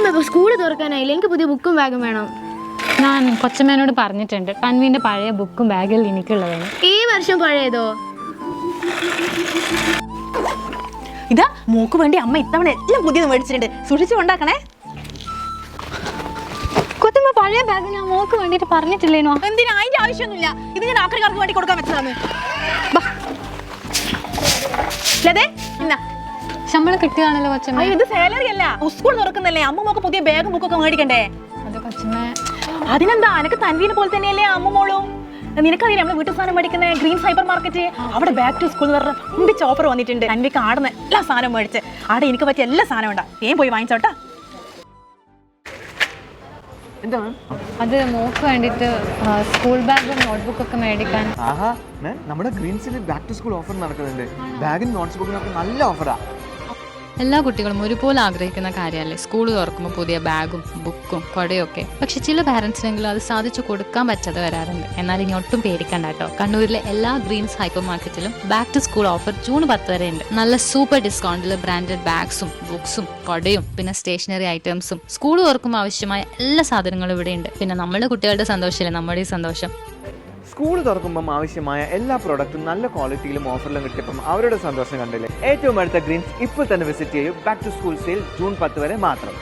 കൊച്ചമ്മ സ്കൂൾ തുറക്കാനായില്ല, എനിക്ക് പുതിയ ബുക്കും ബാഗും വേണം. ഞാൻ കൊച്ചമ്മേനോട് പറഞ്ഞിട്ടുണ്ട്, തൻവീൻ്റെ പഴയ ബുക്കും ബാഗിൽ എനിക്കുള്ളതാണ്. ഈ വർഷം പഴയതോ? ഇതാ മോക്ക് വേണ്ടി അമ്മ ഇത്തവണ എല്ലാം പുതിയത് മേടിച്ചിട്ടുണ്ട്, സൂക്ഷിച്ചു കൊണ്ടാക്കണേ. കൊച്ചമ്മ പഴയ ബാഗ് ഞാൻ മോക്ക് വേണ്ടിയിട്ട് പറഞ്ഞിട്ടില്ലേനോ? എന്തിനാ? അതിന്റെ ആവശ്യമൊന്നുമില്ല, ഇത് ഞാൻ ആക്രിക്കാർക്ക് വേണ്ടി കൊടുക്കാൻ വെച്ചതാണ്. ശമ്പളം കിട്ടിയതാണല്ലോ കൊച്ചമ്മ. ഇത് സാലറി അല്ല, സ്കൂൾ തുറക്കുന്നല്ലേ, അമ്മ മോക്ക് പുതിയ ബാഗും ബുക്കൊക്കെ മേടിക്കണ്ടേ? അത് കൊച്ചമ്മ. അതിനെന്താ, എനക്ക് തൻവീനെ പോലെ തന്നെയല്ലേ അമ്മ മോളും. നിനക്കറിയില്ല നമ്മള് വീട്ടു സാധനം മേടിക്കുന്ന ഗ്രീൻ സൈബർ മാർക്കറ്റ്, അവിടെ ബാക്ക് ടു സ്കൂൾ എന്ന് പറഞ്ഞ മുമ്പിച്ച് ഓഫർ വന്നിട്ടുണ്ട്. തൻവിക്ക് ആടുന്ന എല്ലാ സാധനവും മേടിച്ച്, ആടെ എനിക്ക് പറ്റിയ എല്ലാ സാധനം ഉണ്ടാ, ഏം പോയി വാങ്ങിച്ചോട്ടാ. അത് മോക്ക് വേണ്ടിയിട്ട് സ്കൂൾ ബാഗും നോട്ട്ബുക്കൊക്കെ മേടിക്കാൻ. നമ്മുടെ ഗ്രീൻസിൽ ബാക്ക് ടു സ്കൂൾ ഓഫർ നടക്കുന്നുണ്ട്. ബാഗും നോട്ട്സ് ബുക്കിനൊക്കെ നല്ല ഓഫറാ. എല്ലാ കുട്ടികളും ഒരുപോലെ ആഗ്രഹിക്കുന്ന കാര്യമല്ലേ സ്കൂൾ തുറക്കുമ്പോൾ പുതിയ ബാഗും ബുക്കും കുടയൊക്കെ. പക്ഷെ ചില പാരൻസിനെങ്കിലും അത് സാധിച്ചു കൊടുക്കാൻ പറ്റാതെ വരാറുണ്ട്. എന്നാൽ ഇനി ഒട്ടും പേടിക്കണ്ട കേട്ടോ. കണ്ണൂരിലെ എല്ലാ ഗ്രീൻസ് ഹൈപ്പർ മാർക്കറ്റിലും back to school offer June 10 വരെ ഉണ്ട്. നല്ല സൂപ്പർ ഡിസ്കൗണ്ടിൽ ബ്രാൻഡഡ് ബാഗ്സും ബുക്സും കുടയും പിന്നെ സ്റ്റേഷനറി ഐറ്റംസും സ്കൂൾ തുറക്കുമ്പോൾ ആവശ്യമായ എല്ലാ സാധനങ്ങളും ഇവിടെ ഉണ്ട്. പിന്നെ നമ്മുടെ കുട്ടികളുടെ സന്തോഷമല്ലേ നമ്മുടെ ഈ സന്തോഷം. സ്കൂൾ തുറക്കുമ്പം ആവശ്യമായ എല്ലാ പ്രോഡക്റ്റും നല്ല ക്വാളിറ്റിയിലും ഓഫറിലും കിട്ടിയപ്പം അവരുടെ സന്തോഷം കണ്ടില്ലേ. ഏറ്റവും അടുത്ത ഗ്രീൻസ് ഇപ്പോൾ തന്നെ വിസിറ്റ് ചെയ്യൂ. ബാക്ക് ടു സ്കൂൾ സെയിൽ ജൂൺ 10 വരെ മാത്രം.